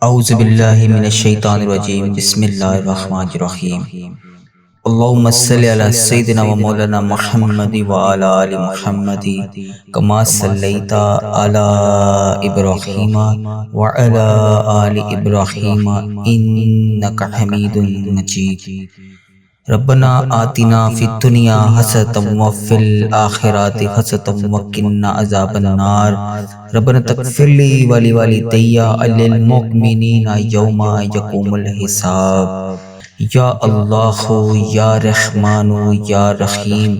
اعوذ باللہ من الشیطان الرجیم بسم اللہ الرحمن الرحیم اللہم صلی علی سیدنا و مولانا محمد و علی آل محمد کما صلیت علی ابراہیم و علی آل ابراہیم انک حمید مجید ربنا آتنا فی الدنیا حسنۃ وفی الآخرۃ حسنۃ وقنا عذاب النار ربنا تغفر لی ولوالدی وللمؤمنین یوم یقوم الحساب۔ یا اللہ یا رحمان یا رحیم،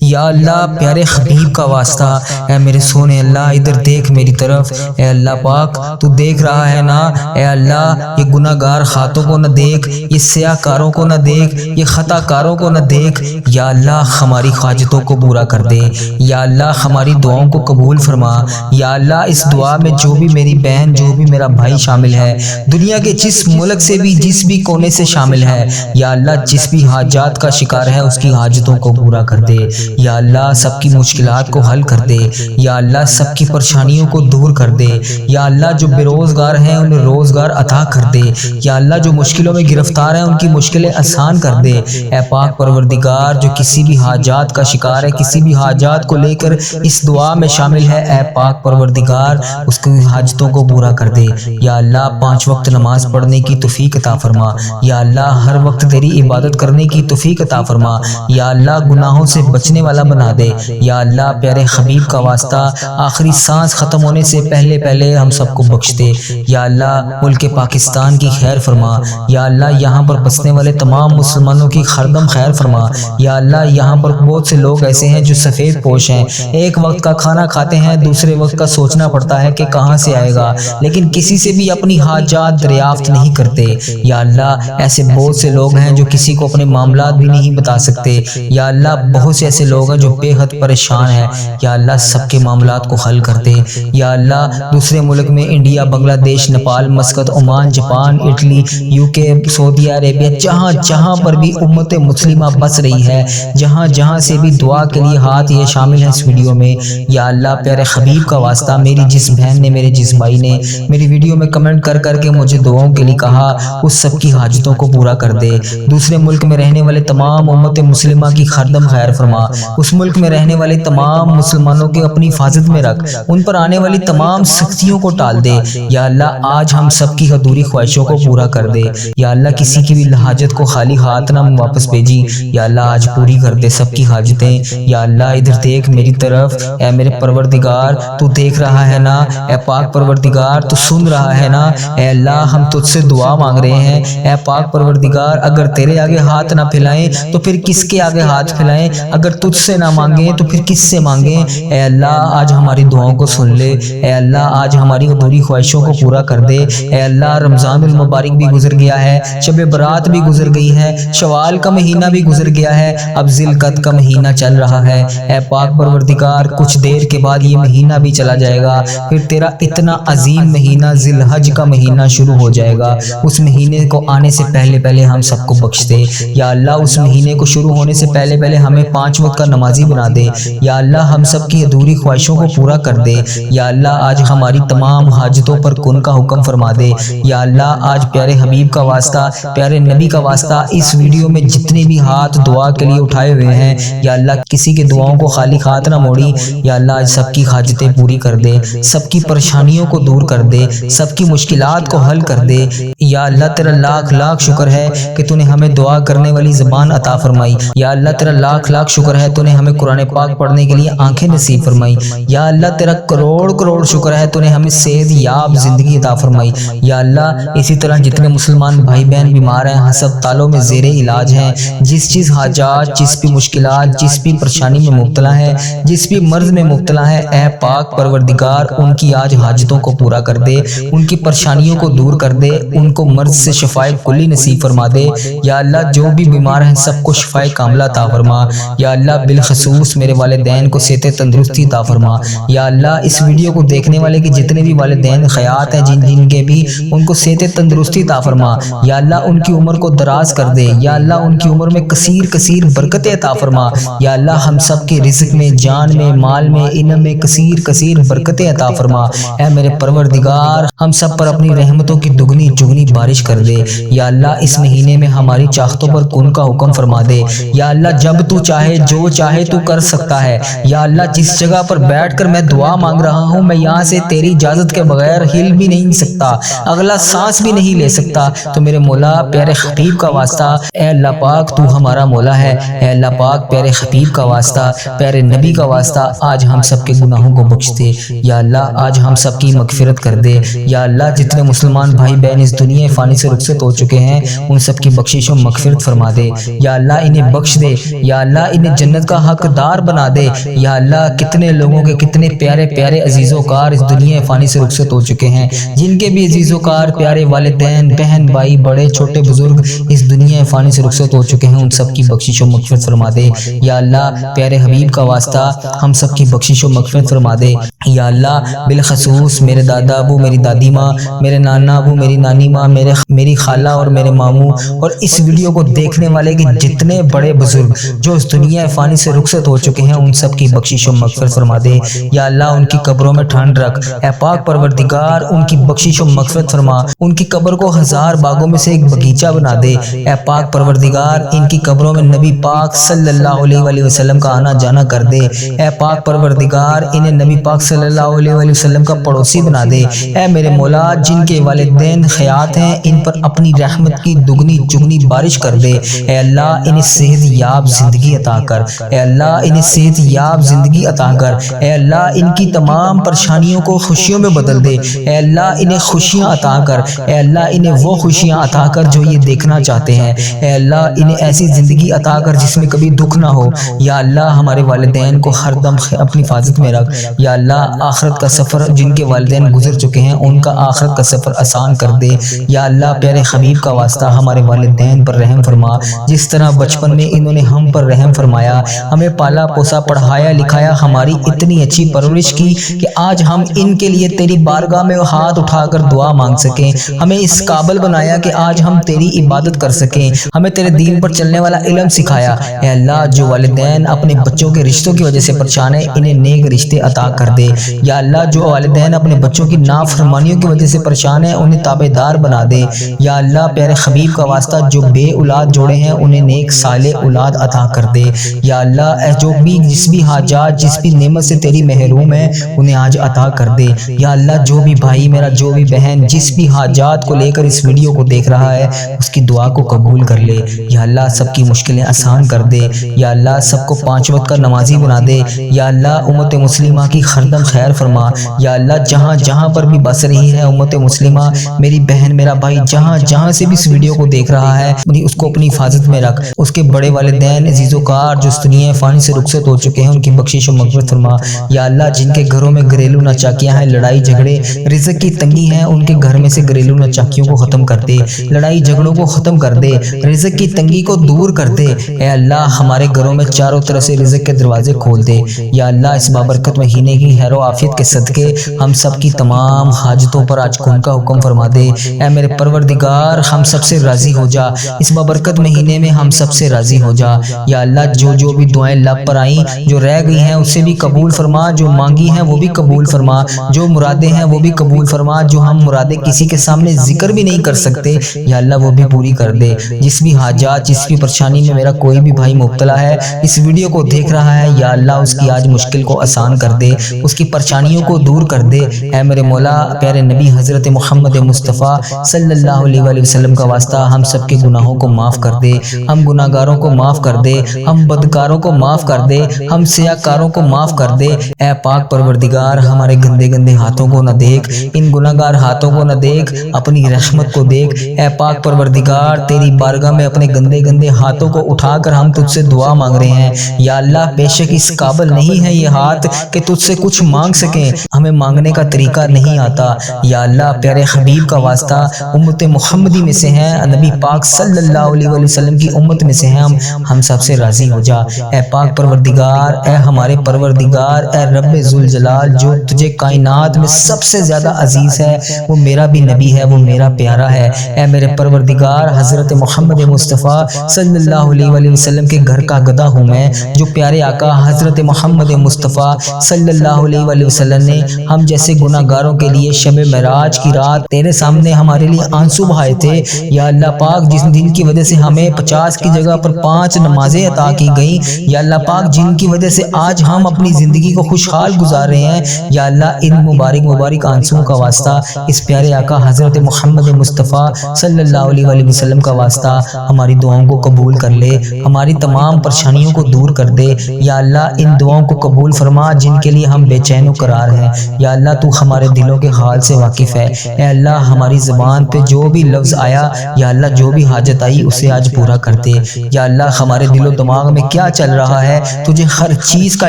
یا اللہ پیارے حبیب کا واسطہ، اے میرے سونے اللہ ادھر دیکھ میری طرف، اے اللہ پاک تو دیکھ رہا ہے نا، اے اللہ یہ گناہ گار ہاتھوں کو نہ دیکھ، یہ سیاہ کاروں کو نہ دیکھ، یہ خطا کاروں کو نہ دیکھ، یا اللہ ہماری حاجتوں کو پورا کر دے، یا اللہ ہماری دعاؤں کو قبول فرما، یا اللہ اس دعا میں جو بھی میری بہن جو بھی میرا بھائی شامل ہے، دنیا کے جس ملک سے بھی جس بھی کونے سے شامل ہے، یا اللہ جس بھی حاجات کا شکار ہے اس کی حاجتوں کو پورا کر دے، یا اللہ سب کی مشکلات کو حل کر دے، یا اللہ سب کی پریشانیوں کو دور کر دے، یا اللہ جو بے روزگار ہیں انہیں روزگار عطا کر دے، یا اللہ جو مشکلوں میں گرفتار ہیں ان کی مشکلیں آسان کر دے، اے پاک پروردگار جو کسی بھی حاجات کا شکار ہے، کسی بھی حاجات کو لے کر اس دعا میں شامل ہے، اے پاک پروردگار اس کی حاجتوں کو پورا کر دے، یا اللہ 5 وقت نماز پڑھنے کی توفیق عطا فرما، یا اللہ ہر وقت تیری عبادت کرنے کی توفیق عطا فرما، یا اللہ گناہوں سے بچنے والا بنا دے، یا اللہ پیارے حبیب کا واسطہ آخری سانس ختم ہونے سے پہلے ہم سب کو بخش دے، یا اللہ ملک پاکستان کی خیر فرما، یا اللہ یہاں پر بسنے والے تمام مسلمانوں کی خردم خیر فرما، یا اللہ یہاں پر بہت سے لوگ ایسے ہیں جو سفید پوش ہیں، ایک وقت کا کھانا کھاتے ہیں دوسرے وقت کا سوچنا پڑتا ہے کہ کہاں سے آئے گا، لیکن کسی سے بھی اپنی حاجات دریافت نہیں کرتے، یا اللہ ایسے بہت سے لوگ ہیں جو کسی کو اپنے معاملات بھی نہیں بتا سکتے، یا اللہ بہت سے ایسے لوگ ہیں جو بے حد پریشان ہیں، یا اللہ سب کے معاملات کو حل کر دے، یا اللہ دوسرے ملک میں India, Bangladesh, Nepal, Muscat, Oman, Japan, Italy, UK, Saudi Arabia, جہاں جہاں پر بھی امت مسلمہ بس رہی ہے، جہاں جہاں سے بھی دعا کے لیے ہاتھ یہ شامل ہیں اس ویڈیو میں، یا اللہ پیارے حبیب کا واسطہ میری جس بہن نے میرے جس بھائی نے میری ویڈیو میں کمنٹ کر کر کے مجھے دعاؤں کے لیے کہا اس سب کی حاجتوں کو پورا کر دے، دوسرے ملک میں رہنے والے تمام امت مسلمہ کی خردم خیر فرما، اس ملک میں رہنے والے تمام مسلمانوں کے اپنی حفاظت میں رکھ، ان پر آنے والی تمام سختیوں کو ٹال دے، یا اللہ آج ہم سب کی ادھوری خواہشوں کو پورا کر دے، یا اللہ کسی کی بھی حاجت کو خالی ہاتھ نہ واپس بھیجی، یا اللہ آج پوری کر دے سب کی حاجتیں، یا اللہ ادھر دیکھ میری طرف، اے میرے پروردگار تو دیکھ رہا ہے نا، اے پاک پروردگار تو سن رہا ہے نا، اے اللہ ہم تجھ سے دعا مانگ رہے ہیں، اے پاک پروردگار اگر تیرے آگے ہاتھ نہ پھیلائیں تو پھر کس کے آگے ہاتھ پھیلائیں، اگر تجھ سے نہ مانگیں تو پھر کس سے مانگیں، اے اللہ آج ہماری دعاؤں کو سن لے، اے اللہ آج ہماری ادھوری خواہشوں کو پورا کر دے، اے اللہ رمضان المبارک بھی گزر گیا ہے، شب برات بھی گزر گئی ہے، شوال کا مہینہ بھی گزر گیا ہے، اب ذی القعدہ کا مہینہ چل رہا ہے، اے پاک پروردگار کچھ دیر کے بعد یہ مہینہ بھی چلا جائے گا، پھر تیرا اتنا عظیم مہینہ ذی الحج کا مہینہ شروع ہو جائے گا، اس مہینے کو آنے سے پہلے ہم سب کو بخش دے، یا اللہ اس مہینے کو شروع ہونے سے پہلے ہمیں 5 وقت کا نمازی بنا دے، یا اللہ ہم سب کی ادھوری خواہشوں کو پورا کر دے، یا اللہ آج ہماری تمام حاجتوں پر کن کا حکم فرما دے، یا اللہ آج پیارے حبیب کا واسطہ پیارے نبی کا واسطہ اس ویڈیو میں جتنے بھی ہاتھ دعا کے لیے اٹھائے ہوئے ہیں، یا اللہ کسی کے دعاؤں کو خالی ہاتھ نہ موڑی، یا اللہ آج سب کی حاجتیں پوری کر دے، سب کی پریشانیوں کو دور کر دے، سب کی مشکلات کو حل کر دے، یا اللہ تیرا لاکھ لاکھ شکر ہے کہ تو نے ہمیں دعا کرنے والی زبان عطا فرمائی، یا اللہ تیرا لاکھ لاکھ شکر ہے تو نے ہمیں قرآن پاک پڑھنے کے لیے آنکھیں نصیب فرمائی، یا اللہ تیرا کروڑ کروڑ شکر ہے تو نے ہمیں صحت یاب زندگی عطا فرمائی، یا اللہ اسی طرح جتنے مسلمان بھائی بہن بیمار ہیں، ہسپتالوں میں زیر علاج ہیں، جس چیز حاجات، جس بھی مشکلات، جس بھی پریشانی میں مبتلا ہے، جس بھی مرض میں مبتلا ہے، اے پاک پروردگار ان کی آج حاجتوں کو پورا کر دے، ان کی پریشانیوں کو دور کر دے، ان کو مرض سے شفائے کلی نصیب فرما دے، یا اللہ جو بھی بیمار ہیں سب کو شفائے کاملہ عطا فرما، یا اللہ بالخصوص میرے والدین کو صحت تندرستی عطا فرما، یا اللہ اس ویڈیو کو دیکھنے والے کے جتنے بھی والدین خیات ہیں جن کے بھی ان کو صحت تندرستی عطا فرما، یا اللہ ان کی عمر کو دراز کر دے، یا اللہ ان کی عمر میں کثیر برکتیں عطا فرما، یا اللہ ہم سب کے رزق میں، جان میں، مال میں، علم میں کثیر برکتیں عطا فرما، اے میرے پروردگار ہم سب پر اپنی رحمتوں کی دگنی چگنی بارش کر دے۔ یا اللہ اس مہینے میں ہماری چاہتوں پر کن کا حکم فرما دے۔ یا اللہ جب تو چاہے جو چاہے تو کر سکتا ہے۔ یا اللہ جس جگہ پر بیٹھ کر میں دعا مانگ رہا ہوں میں یہاں سے تیری اجازت کے بغیر ہل بھی نہیں سکتا، اگلا سانس بھی نہیں لے سکتا۔ تو میرے مولا پیارے حبیب کا واسطہ اے اللہ پاک تو ہمارا مولا ہے، اے اللہ پاک پیارے حبیب کا واسطہ پیارے نبی کا واسطہ آج ہم سب کے گناہوں کو بخش دے۔ یا اللہ آج ہم سب کی مغفرت کر دے۔ یا اللہ جتنے مسلمان بھائی بہن اس دنیا فانی سے رخصت ہو چکے ہیں ان سب کی بخشش و مغفرت فرما دے۔ یا اللہ انہیں بخش دے، یا اللہ انہیں جنت کا حقدار بنا دے۔ یا اللہ کتنے لوگوں کے کتنے پیارے پیارے عزیز و کار اس دنیا فانی سے رخصت ہو چکے ہیں، جن کے بھی عزیز و کار پیارے والدین بہن بھائی بڑے چھوٹے بزرگ اس دنیا فانی سے رخصت ہو چکے ہیں، ان سب کی بخشش و مغفرت فرما دے۔ یا اللہ پیارے حبیب کا واسطہ ہم سب کی بخشش و مغفرت فرما دے۔ یا اللہ بالخصوص میرے دادا ابو میری دادی ماں، میرے نانا ابو میری نانی ماں، میری خالہ اور میرے ماموں اور اس ویڈیو کو دیکھنے والے کے جتنے بڑے بزرگ جو اس دنیا فانی سے رخصت ہو چکے ہیں ان سب کی بخشش و مغفرت فرما دے۔ یا اللہ ان کی قبروں میں ٹھنڈ رکھ، اے پاک پروردگار ان کی بخشش و مغفرت فرما، ان کی قبر کو 1000 باغوں میں سے ایک باغیچہ بنا دے۔ اے پاک پروردگار ان کی قبروں میں نبی پاک صلی اللہ علیہ وسلم کا آنا جانا کر دے۔ اے پاک پروردگار انہیں نبی پاک صلی اللہ علیہ وسلم کا پڑوسی بنا دے۔ اے میرے مولا جن کے والدین حیات ہیں ان پر اپنی رحمت کی دگنی چگنی بارش کر دے۔ اے اللہ انہیں صحت یاب زندگی عطا کر، اے اللہ انہیں صحت یاب زندگی عطا کر، اے اللہ ان کی تمام پریشانیوں کو خوشیوں میں بدل دے۔ اے اللہ انہیں خوشیاں عطا کر، اے اللہ انہیں وہ خوشیاں عطا کر جو یہ دیکھنا چاہتے ہیں۔ اے اللہ انہیں ایسی زندگی عطا کر جس میں کبھی دکھ نہ ہو۔ یا اللہ ہمارے والدین کو ہر دم اپنی حفاظت میں رکھ۔ یا اللہ آخرت کا سفر جن کے والدین گزر چکے ہیں ان کا آخرت کا سفر آسان کر دے۔ یا اللہ پیارے حبیب کا واسطہ ہمارے والدین پر رحم فرما، جس طرح بچپن میں انہوں نے ہم پر رحم فرمایا، ہمیں پالا پوسا پڑھایا لکھایا، ہماری اتنی اچھی پرورش کی کہ آج ہم ان کے لیے تیری بارگاہ میں ہاتھ اٹھا کر دعا مانگ سکیں، ہمیں اس قابل بنایا کہ آج ہم تیری عبادت کر سکیں، ہمیں تیرے دین پر چلنے والا علم سکھایا۔ اے اللہ جو والدین اپنے بچوں کے رشتوں کی وجہ سے پریشان ہیں انہیں نیک رشتے عطا کر دے۔ یا اللہ جو والدین اپنے بچوں کی نافرمانیوں کی وجہ سے پریشان ہیں انہیں تابعدار بنا دے۔ یا اللہ پیارے حبیب کا واسطہ جو بے اولاد جوڑے ہیں انہیں نیک صالح اولاد عطا کر دے۔ یا اللہ جو بھی جس بھی حاجات جس بھی نعمت سے تیری محروم ہے انہیں آج عطا کر دے۔ یا اللہ جو بھی بھائی میرا جو بھی بہن جس بھی حاجات کو لے کر اس ویڈیو کو دیکھ رہا ہے اس کی دعا کو قبول کر لے۔ یا اللہ سب کی مشکلیں آسان کر دے۔ یا اللہ سب کو 5 وقت کا نمازی بنا دے۔ یا اللہ امت مسلمہ کی ہردم خیر فرما۔ یا اللہ جہاں جہاں پر بھی بس رہی ہے امت مسلمہ، میری بہن میرا بھائی جہاں جہاں سے بھی اس ویڈیو کو دیکھ رہا ہے اس کو اپنی حفاظت میں رکھ، اس کے بڑے والدین عزیز و کار جو اس دنیا فانی سے رخصت ہو چکے ہیں ان کی بخشش و مغفرت فرما۔ یا اللہ جن کے گھروں میں گھریلو ناچاکیاں ہیں، لڑائی جھگڑے رزق کی تنگی ہے، ان کے گھر میں سے گھریلو ناچاکیوں کو ختم کر دے، لڑائی جھگڑوں کو ختم کر دے، رزق کی تنگی کو دور کر دے۔ اے اللہ ہمارے گھروں میں چاروں طرف سے رزق کے دروازے کھول دے۔ یا اللہ اس بابرکت مہینے کی خیر و عافیت کے صدقے ہم سب کی تمام حاجتوں پر آج کن کا حکم فرما دے۔ اے میرے پروردگار ہم سب سے راضی ہو جا، اس بابرکت مہینے میں ہم سب سے راضی ہو جا۔ یا اللہ جو بھی دعائیں لب پر آئیں جو رہ گئی ہیں اسے بھی قبول فرما، جو مانگی ہیں وہ بھی قبول فرما، جو مرادیں ہیں وہ بھی قبول فرما، جو ہم مرادیں کسی کے سامنے ذکر بھی نہیں کر سکتے یا اللہ وہ بھی پوری کر دے۔ جس بھی حاجات جس بھی پریشانی میں میرا کوئی بھی بھائی مبتلا ہے اس ویڈیو کو دیکھ رہا ہے یا اللہ اس کی آج مشکل کو آسان کر دے، اس کی پریشانیوں کو دور کر دے۔ اے میرے مولا پیارے نبی حضرت محمد مصطفیٰ صلی اللہ علیہ وسلم کا واسطہ ہم سب کے گناہوں کو معاف کر دے، ہم گناہگاروں کو معاف کر دے، ہم بدکاروں کو معاف کر دے، ہم سیاکاروں کو معاف کر دے۔ اے پاک پروردگار ہمارے گندے گندے ہاتھوں کو نہ دیکھ، ان گناہگار ہاتھوں کو نہ دیکھ، اپنی رحمت کو دیکھ۔ اے پاک پروردگار تیری بارگاہ میں اپنے گندے گندے ہاتھوں کو اٹھا کر ہم تجھ سے دعا مانگ رہے ہیں۔ یا اللہ بے شک اس قابل نہیں ہے یہ ہاتھ کہ تجھ سے کچھ مانگ سکیں، ہمیں مانگنے کا طریقہ نہیں آتا۔ یا اللہ پیارے حبیب کا واسطہ امت محمدی میں سے ہیں، نبی پاک صلی اللہ علیہ وسلم کی امت میں سے ہیں، ہم سب سے راضی ہو جا۔ اے پاک پروردگار اے ہمارے پروردگار اے رب ذوالجلال جو تجھے کائنات میں سب سے زیادہ عزیز ہے وہ میرا بھی نبی ہے، وہ میرا پیارا ہے۔ اے میرے پروردگار حضرت محمد مصطفیٰ صلی اللہ علیہ وسلم کے گھر کا گدھا ہوں میں، جو پیارے آقا حضرت محمد مصطفیٰ صلی اللہ علیہ وسلم نے ہم جیسے گناہگاروں کے لیے شب معراج کی رات تیرے سامنے ہمارے لیے آنسو بہائے تھے، یا اللہ پاک جس دن کی وجہ سے ہمیں 50 کی جگہ پر 5 نمازیں عطا کی گئیں، یا اللہ پاک جن کی وجہ سے آج ہم اپنی زندگی کو خوشحال گزار رہے ہیں، یا اللہ ان مبارک آنسوؤں کا واسطہ اس پیارے آقا حضرت محمد مصطفیٰ صلی اللہ علیہ وسلم کا واسطہ ہماری دعاؤں کو قبول کر لے، ہماری تمام پریشانیوں کو دور کر دے، یا اللہ ان دعاؤں کو قبول فرما جن کے لیے ہم بے چین و قرار ہیں، یا اللہ تو ہمارے دلوں کے حال سے واقف ہے، اے اللہ ہماری زبان پہ جو بھی لفظ آیا، یا اللہ جو بھی حاجت آئی اسے آج پورا کر دے، یا اللہ ہمارے دل و دماغ میں کیا چل رہا ہے تجھے ہر چیز کا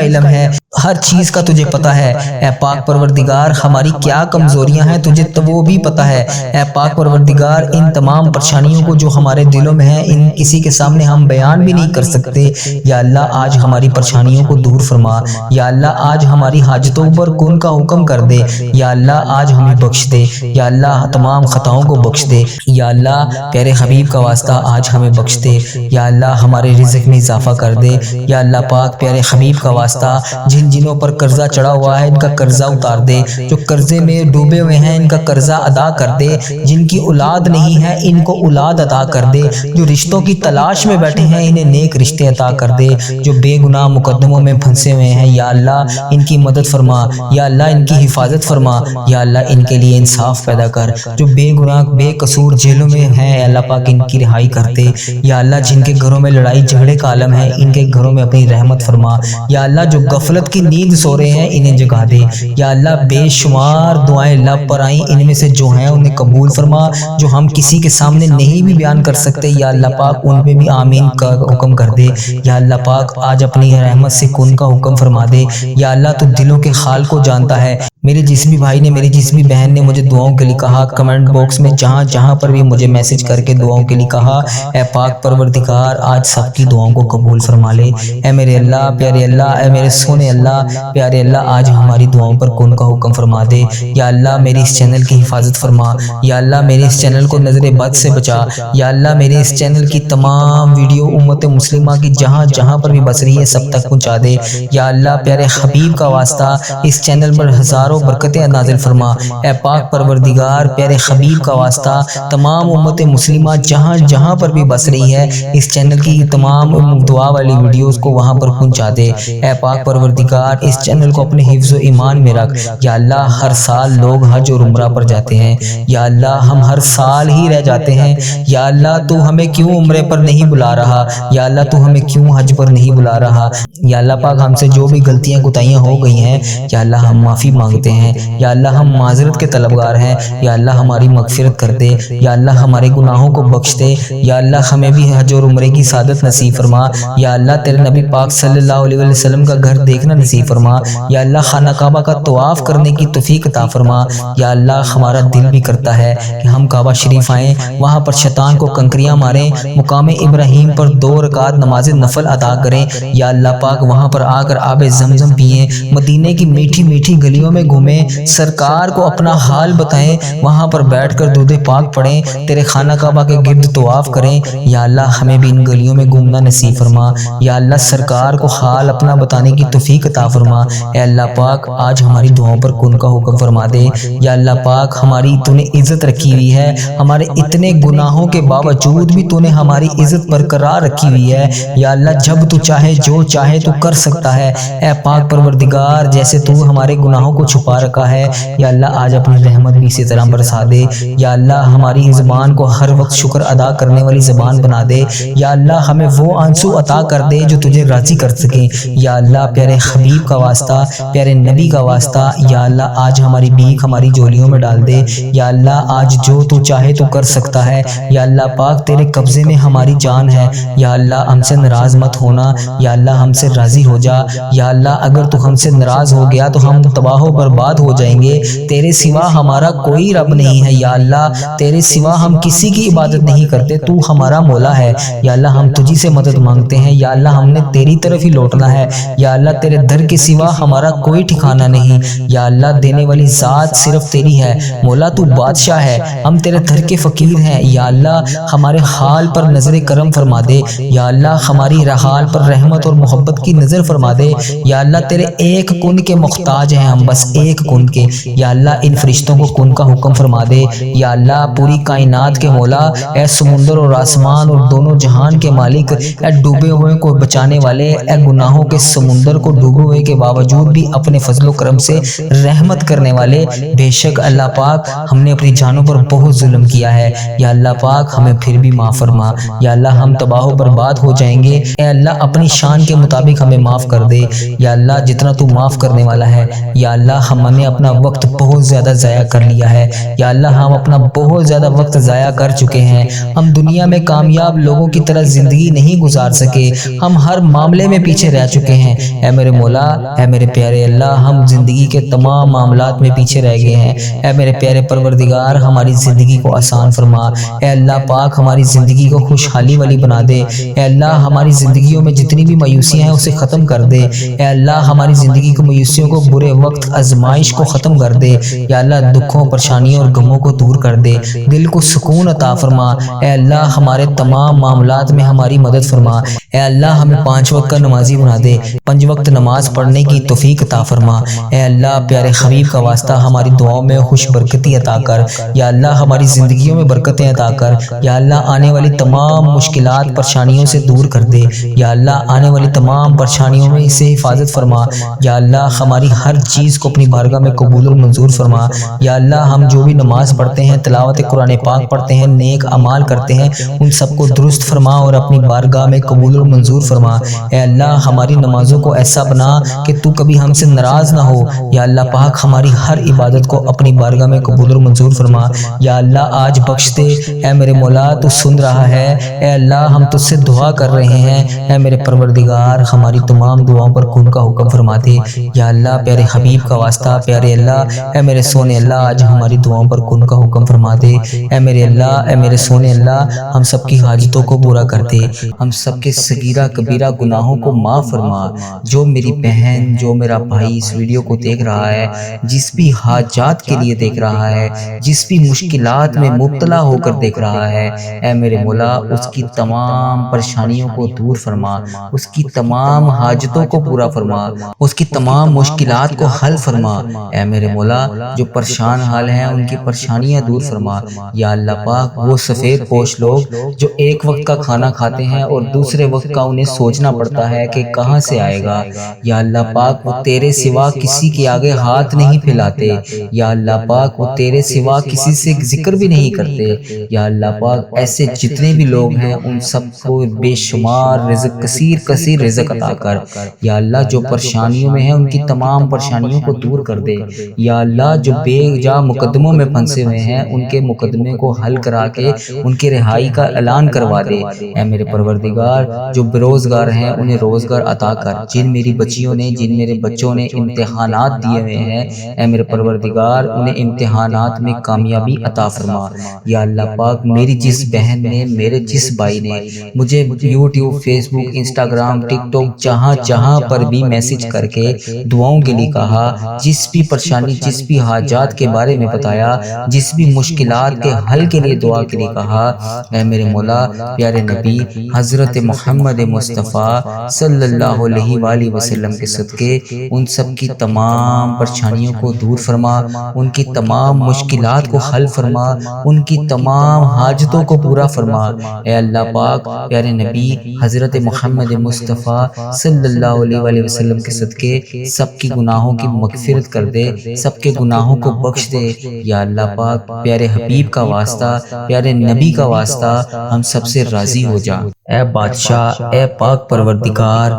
علم ہے، ہر چیز کا تجھے پتہ ہے، اے پاک پروردگار ہماری کیا کمزوریاں ہیں تجھے تو وہ بھی پتہ ہے، اے پاک پروردگار ان تمام پریشانیوں کو جو ہمارے دلوں میں ہیں ان کسی کے سامنے ہم بیان بھی نہیں کر سکتے، یا اللہ آج ہماری پریشانیوں کو دور فرما، یا اللہ آج ہماری حاجتوں پر کن کا حکم کر دے، یا اللہ آج ہمیں بخش دے، یا اللہ تمام خطاؤں کو بخش دے، یا اللہ پیارے حبیب کا واسطہ آج ہمیں بخش دے، یا اللہ ہمارے رزق میں اضافہ کر دے، یا اللہ پاک پیارے حبیب کا واسطہ جنوں پر قرضہ چڑھا ہوا ہے ان کا قرضہ اتار دے، جو قرضے میں ڈوبے ہوئے ہیں ان کا قرضہ ادا کر دے، جن کی اولاد نہیں ہے ان کو اولاد عطا کر دے، جو رشتوں کی تلاش میں بیٹھے ہیں انہیں نیک رشتے عطا کر دے، جو بے گناہ مقدموں میں پھنسے ہوئے ہیں یا اللہ ان کی مدد فرما، یا اللہ ان کی حفاظت فرما، یا اللہ ان کے لیے انصاف پیدا کر، جو بے گناہ بے قصور جیلوں میں ہیں اللہ پاک ان کی رہائی کر دے، یا اللہ جن کے گھروں میں لڑائی جھگڑے کا عالم ہے ان کے گھروں میں اپنی رحمت فرما، یا اللہ جو غفلت کی نیند سو رہے ہیں انہیں جگا دے، یا اللہ بے شمار دعائیں لب پر آئیں ان میں سے جو ہیں انہیں قبول فرما، جو ہم کسی کے سامنے نہیں بھی بیان کر سکتے یا اللہ پاک ان پہ بھی آمین کا حکم کر دے، یا اللہ پاک آج اپنی رحمت سے کن کا حکم فرما دے، یا اللہ تو دلوں کے حال کو جانتا ہے، میرے جسمی بھائی نے میری جسمی بہن نے مجھے دعاؤں کے لیے کہا، کمنٹ باکس میں جہاں پر بھی مجھے میسج کر کے دعاؤں کے لیے کہا، اے پاک پروردگار آج سب کی دعاؤں کو قبول فرما لے، اے میرے اللہ پیارے اللہ، اے میرے سونے اللہ پیارے اللہ آج ہماری دعاؤں پر کن کا حکم فرما دے، یا اللہ میری اس چینل کی حفاظت فرما، یا اللہ میرے اس چینل کو نظر بد سے بچا، یا اللہ میرے اس چینل کی تمام ویڈیو امت مسلمہ کی جہاں پر بھی بس رہی ہے سب تک پہنچا دے، یا اللہ پیارے حبیب کا واسطہ اس چینل پر ہزاروں برکتیں نازل فرما، اے پاک پروردگار پیارے حبیب کا واسطہ تمام امت مسلمہ جہاں پر بھی بس رہی ہے اس چینل کی تمام دعا والی ویڈیوز کو وہاں پر پہنچا دے، اے پاک پروردگار اس چینل کو اپنے حفظ و ایمان میں رکھ، یا اللہ ہر سال لوگ حج اور عمرہ پر جاتے ہیں، یا اللہ ہم ہر سال ہی رہ جاتے ہیں، یا اللہ تو ہمیں کیوں عمرے پر نہیں بلا رہا، یا اللہ تو ہمیں کیوں حج پر نہیں بلا رہا، یا اللہ پاک ہم سے جو بھی غلطیاں کوتاہیاں ہو گئی ہیں یا اللہ ہم معافی مانگتے ہیں، یا اللہ ہم معذرت کے طلبگار ہیں، یا اللہ ہماری مغفرت کر دے، یا اللہ ہمارے گناہوں کو بخش دے، یا اللہ ہمیں بھی حج اور عمرے کی سعادت نصیب فرما، یا اللہ تیرے نبی پاک صلی اللہ علیہ وسلم کا گھر دیکھنا نصیب فرما، یا اللہ خانہ کعبہ کا طواف کرنے کی توفیق عطا فرما، یا اللہ ہمارا دل بھی کرتا ہے کہ ہم کعبہ شریف آئیں، وہاں پر شیطان کو کنکریاں ماریں، مقام ابراہیم پر 2 رکعت نماز نفل ادا کریں، یا اللہ پاک وہاں پر آ کر آب زمزم پئیں، مدینے کی میٹھی میٹھی گلیوں میں گھومیں، سرکار کو اپنا حال بتائیں، وہاں پر بیٹھ کر درود پاک پڑھیں، تیرے خانہ کعبہ کے گرد طواف کریں، یا اللہ ہمیں بھی ان گلیوں میں گھومنا نصیب فرما، یا اللہ سرکار کو حال اپنا بتانے کی توفیق عطا فرما، اے اللہ پاک آج ہماری دعاؤں پر کن کا حکم فرما دے، یا اللہ پاک ہماری تو نے عزت رکھی ہوئی ہے، ہمارے اتنے گناہوں کے باوجود بھی تو نے ہماری عزت برقرار رکھی ہوئی ہے، یا اللہ جب تو چاہے جو چاہے تو کر سکتا ہے، اے پاک پروردگار جیسے تو ہمارے گناہوں کو چھپا رکھا ہے، یا اللہ آج اپنی رحمت بھی اسی طرح برسا دے، یا اللہ ہماری زبان کو ہر وقت شکر ادا کرنے والی زبان بنا دے، یا اللہ ہمیں وہ آنسو عطا کر دے جو تجھے راضی کر سکیں، یا اللہ پیارے حبیب کا واسطہ پیارے نبی کا واسطہ، یا اللہ آج ہماری بھیک ہماری جولیوں میں ڈال دے، یا اللہ آج جو تو چاہے تو کر سکتا ہے، یا اللہ پاک تیرے قبضے میں ہماری جان ہے، یا اللہ ہم سے ناراض مت ہونا، یا اللہ ہم سے راضی ہو جا، یا اللہ اگر تو ہم سے ناراض ہو گیا تو ہم تباہ و برباد ہو جائیں گے، تیرے سوا ہمارا کوئی رب نہیں ہے، یا اللہ تیرے سوا ہم کسی کی عبادت نہیں کرتے، تو ہمارا مولا ہے، یا اللہ ہم تجھی سے مدد مانگتے ہیں، یا اللہ ہم نے تیری طرف ہی لوٹنا ہے، یا اللہ تیرے در کے سوا ہمارا کوئی ٹھکانہ نہیں، یا اللہ دینے والی ذات صرف تیری ہے، مولا تو بادشاہ ہے، ہم تیرے در کے فقیر ہیں، یا اللہ ہمارے حال پر نظر کرم فرما دے، یا اللہ ہماری حال پر رحمت اور محبت کی نظر فرما دے، یا اللہ تیرے ایک کن کے محتاج ہیں ہم، بس ایک کن کے۔ یا اللہ ان فرشتوں کو کن کا حکم فرما دے۔ یا اللہ پوری کائنات کے مولا، اے سمندر اور آسمان اور دونوں جہان کے مالک، اے ڈوبے ہوئے کو بچانے والے، اے گناہوں کے سمندر کو ڈوبے ہوئے کے باوجود بھی اپنے فضل و کرم سے رحمت کرنے والے، بے شک اللہ پاک ہم نے اپنی جانوں پر بہت ظلم کیا ہے، یا اللہ پاک ہمیں پھر بھی معاف فرما۔ یا اللہ ہم تباہ و برباد ہو جائیں گے، اے اللہ اپنی شان کے مطابق ہمیں معاف کر دے۔ یا اللہ جتنا تو معاف کرنے والا ہے، یا اللہ ہم نے اپنا وقت بہت زیادہ ضائع کر لیا ہے، یا اللہ ہم اپنا بہت زیادہ وقت ضائع کر چکے ہیں، ہم دنیا میں کامیاب لوگوں کی طرح زندگی نہیں گزار سکے، ہم ہر معاملے میں پیچھے رہ چکے ہیں۔ اے میرے مولا، اے میرے پیارے اللہ، ہم زندگی کے تمام معاملات میں پیچھے رہ گئے ہیں، اے میرے پیارے پروردگار ہماری زندگی کو آسان فرما۔ اے اللہ پاک ہماری زندگی کو خوشحالی والی بنا دے۔ اے اللہ ہماری زندگیوں میں جتنی بھی مایوسیاں ہیں اسے ختم کر دے۔ اے اللہ ہماری زندگی کی مایوسیوں کو، برے وقت آزمائش کو ختم کر دے۔ یا اللہ دکھوں، پریشانیوں اور غموں کو دور کر دے، دل کو سکون عطا فرما۔ اے اللہ ہمارے تمام معاملات میں ہماری مدد فرما۔ اے اللہ ہمیں 5 وقت کا نمازی بنا دے، 5 وقت نماز پڑھنے کی توفیق عطا فرما۔ اے اللہ پیارے حبیب کا واسطہ ہماری دعاؤں میں خوش برکتی عطا کر۔ یا اللہ ہماری زندگیوں میں برکتیں عطا کر۔ یا اللہ آنے والی تمام مشکلات پریشانیوں سے دور کر دے۔ یا اللہ آنے والی تمام پریشانیوں میں اسے حفاظت فرما۔ یا اللہ ہماری ہر چیز کو اپنی بارگاہ میں قبول اور منظور فرما۔ یا اللہ ہم جو بھی نماز پڑھتے ہیں، تلاوت قرآن پاک پڑھتے ہیں، نیک اعمال کرتے ہیں، ان سب کو درست فرما اور اپنی بارگاہ میں قبول اور منظور فرما۔ اے اللہ ہماری نمازوں کو ایسا بنا کہ تو کبھی ہم سے ناراض نہ ہو۔ یا اللہ پاک ہماری ہر عبادت کو اپنی بارگاہ میں قبول اور منظور فرما۔ یا اللہ آج بخش دے، اے میرے مولا تو سن رہا ہے، اے اللہ ہم تجھ سے دعا کر رہے ہیں، اے میرے پروردگار ہماری تمام دعاؤں پر کن کا حکم فرما دے۔ یا اللہ پیارے حبیب کا واسطہ، پیارے اللہ، اے میرے سونے اللہ آج ہماری دعاؤں پر کن کا حکم فرما دے۔ اے میرے اللہ، اے میرے سونے اللہ ہم سب کی حاجتوں کو پورا کر دے، ہم سب کے صغیرہ کبیرہ گناہوں کو معاف فرما۔ جو میری بہن، جو میرا بھائی اس ویڈیو کو دیکھ رہا ہے، جس بھی حاجات کے لیے دیکھ رہا ہے، جس بھی مشکلات میں مبتلا ہو کر دیکھ رہا ہے، اے میرے مولا اس کی تمام پریشانیوں کو دور فرما، اس کی تمام حاجتوں کو پورا فرما، اس کی تمام مشکلات کو حل فرما۔ اے میرے مولا جو پریشان حال ہیں ان کی پریشانیاں دور فرما۔ یا اللہ پاک وہ سفید پوش لوگ جو ایک وقت کا کھانا کھاتے ہیں اور دوسرے وقت کا انہیں سوچنا پڑتا ہے کہ کہاں سے آئے گا، یا اللہ پاک وہ تیرے سوا کسی کے آگے ہاتھ نہیں پھیلاتے، یا اللہ پاک وہ تیرے سوا کسی سے ذکر بھی نہیں کرتے۔ یا اللہ پاک ایسے جتنے بھی لوگ ہیں ان سب کو بے شمار رزق، کثیر رزق عطا کر۔ یا اللہ جو پریشانیوں میں ہیں ان کی تمام پریشانیوں کو دور کر دے۔ یا اللہ جو بے جا مقدموں میں پھنسے ہوئے ہیں ان کے مقدمے کو حل کرا کے ان کی رہائی کا اعلان کروا دے۔ اے میرے پروردگار جو بے روزگار ہیں انہیں روزگار عطا کر۔ جن میری بچیوں نے، جن میرے بچوں نے امتحانات دیے ہوئے ہیں، اے میرے پروردگار انہیں امتحانات میں کامیابی عطا فرما۔ یا اللہ پاک میری جس بہن نے، میرے جس بھائی نے مجھے یوٹیوب، فیس بک، انسٹاگرام، ٹک ٹاک جہاں پر بھی میسج کر کے دعاؤں کے لیے کہا، جس بھی پریشانی، جس بھی حاجات کے بارے میں بتایا، جس بھی مشکلات کے حل کے لیے دعا کے لیے کہا، اے میرے مولا پیارے نبی حضرت محمد مصطفیٰ صلی اللہ علیہ وآلہ وسلم کے صدقے ان سب کی تمام پریشانیوں کو دور فرما، ان کی تمام مشکلات کو حل فرما، ان کی تمام حاجتوں کو پورا فرما۔ اے اللہ پاک پیارے نبی حضرت محمد مصطفیٰ صلی اللہ علیہ وآلہ وسلم کے صدقے سب کی گناہوں کی مغفرت کر دے، سب کے گناہوں کو بخش دے۔ یا اللہ پاک پیارے حبیب کا واسطہ، پیارے نبی کا واسطہ ہم سب سے راضی ہو جا۔ اے بادشاہ، اے پاک پروردگار،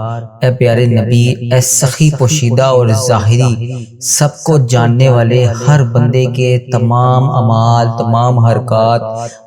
اے پیارے نبی، اے سخی پوشیدہ اور ظاہری سب کو جاننے والے، ہر بندے کے تمام اعمال، تمام حرکات،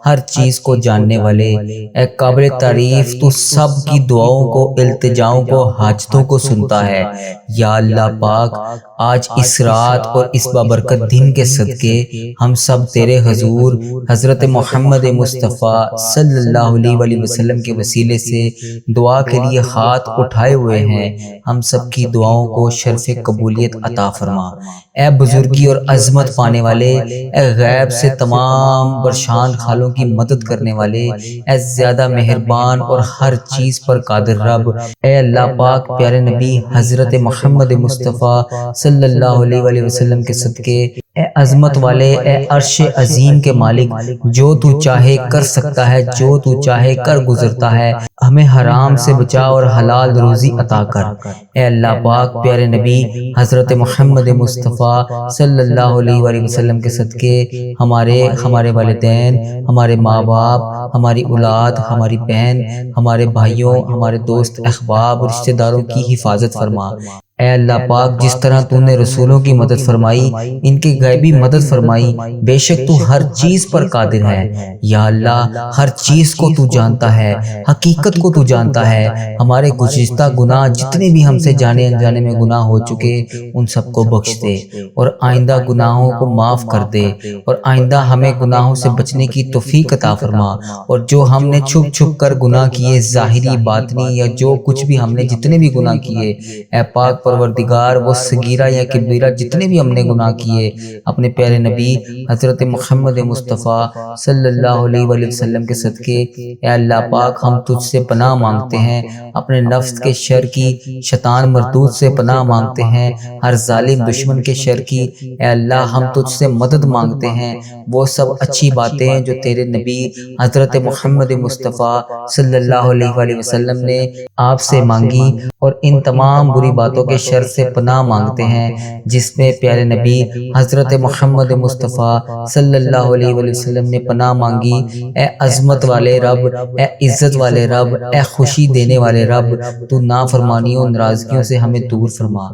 ہر چیز کو جاننے والے، اے قابل تعریف تو سب کی دعاؤں کو، التجاؤں کو، حاجتوں کو سنتا ہے۔ یا اللہ پاک آج اس رات اور اس بابرکت دن کے صدقے ہم سب تیرے حضور حضرت محمد مصطفیٰ صلی اللہ علیہ وآلہ وسلم کے وسیلے سے دعا کے لیے ہاتھ اٹھائے ہوئے ہیں۔ ہم سب کی دعاؤں کو شرف قبولیت عطا فرما۔ اے بزرگی اور عظمت پانے والے، اے غیب سے تمام پریشان حالوں کی مدد کرنے والے، اے زیادہ مہربان اور ہر چیز پر قادر رب، اے اللہ پاک پیارے نبی حضرت محمد مصطفیٰ صلی صلی اللہ علیہ وآلہ وسلم کے صدقے، اے عظمت والے، اے عرش عظیم کے مالک، جو تو چاہے کر سکتا ہے، جو تو چاہے کر گزرتا ہے، ہمیں حرام سے بچا اور حلال روزی عطا کر۔ اے اللہ پاک، پیارے نبی حضرت محمد مصطفیٰ صلی اللہ علیہ وآلہ وسلم کے صدقے ہمارے والدین، ہمارے ماں باپ، ہماری اولاد، ہماری بہن، ہمارے بھائیوں، ہمارے دوست احباب، رشتہ داروں کی حفاظت فرما۔ اے اللہ پاک، جس طرح تو نے رسولوں کی مدد فرمائی، ان کی غیبی مدد فرمائی، بے شک تو ہر چیز پر قادر ہے۔ یا اللہ، ہر چیز کو تو جانتا ہے، حقیقت کو تو جانتا ہے۔ ہمارے گزشتہ گناہ جتنے بھی ہم سے جانے انجانے میں گناہ ہو چکے، ان سب کو بخش دے اور آئندہ گناہوں کو معاف کر دے، اور آئندہ ہمیں گناہوں سے بچنے کی توفیق عطا فرما۔ اور جو ہم نے چھپ چھپ کر گناہ کیے، ظاہری باطنی، یا جو کچھ بھی ہم نے جتنے بھی گناہ کیے، اے پاک پروردگار، وہ صغیرہ یا کبیرہ جتنے بھی ہم نے گناہ کیے، اپنے پیارے نبی حضرت محمد مصطفیٰ صلی اللہ علیہ وآلہ وسلم کے صدقے، اے اللہ پاک، ہم تجھ سے پناہ مانگتے ہیں، اپنے نفس کے شر کی، شیطان مردود سے پناہ مانگتے ہیں، ہر ظالم دشمن کے شر کی۔ اے اللہ، ہم تجھ سے مدد مانگتے ہیں، وہ سب اچھی باتیں جو تیرے نبی حضرت محمد مصطفیٰ صلی اللہ علیہ وآلہ وسلم نے آپ سے مانگی، اور ان تمام بری باتوں کے شر سے پناہ مانگتے ہیں جس میں پیارے نبی حضرت محمد مصطفیٰ صلی اللہ علیہ وآلہ وسلم نے پناہ مانگی۔ اے عظمت والے رب، اے عزت والے رب، اے خوشی دینے والے رب، تو نافرمانیوں ناراضگیوں سے ہمیں دور فرما۔